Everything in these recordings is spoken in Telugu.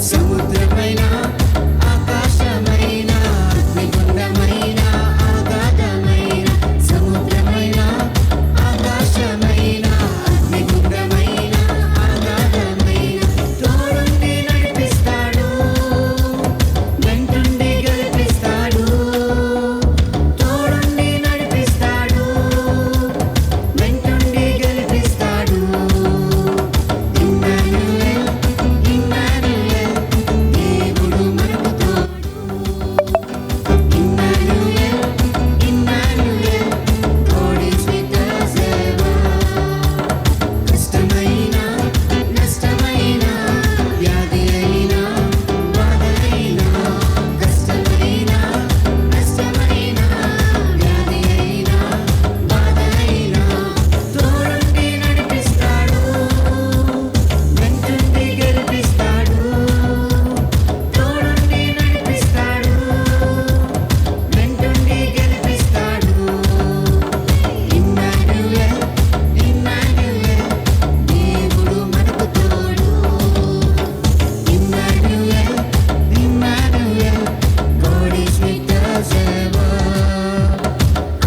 సముద్రమైన ఆకాశమైన అగ్నిగుండమైన ఆగాధమైన సముద్రమైన ఆకాశమైన అగ్నిగుండమైన ఆగాధమైన తోడుండి నడిపిస్తాడు, వెంటుండి గెలిపిస్తాడు. తోడుండి నడిపిస్తాడు, వెంటుండి గెలిపిస్తాడు. ఇమ్మానుయేల్, ఇమ్మానుయేల్, దేవుడు మనకు తోడు. Emmanuel, Emmanuel, God is with us ever. కష్టమైన నష్టమైన వ్యాధి అయినా బాధ అయినా కష్టమైన నష్టమైన వ్యాధి అయినా బాధ అయినా తోడుండి నడిపిస్తాడు, వెంటుండి గెలిపిస్తాడు. తోడుండి నడిపిస్తాడు, వెంటుండి గెలిపిస్తాడు. ఇమ్మానుయేల్, ఇమ్మానుయేల్, దేవుడు మనకు తోడు. Emmanuel, Emmanuel, God is with us ever.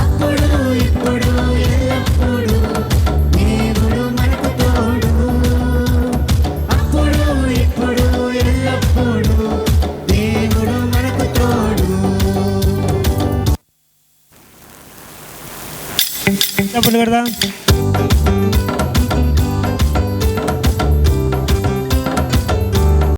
అప్పుడు ఇప్పుడు ఎల్లప్పుడు దేవుడు మనకు తోడు. అప్పుడు ఇప్పుడు ఎల్లప్పుడు దేవుడు మనకు తోడు. చప్పట్లు కొడదాం.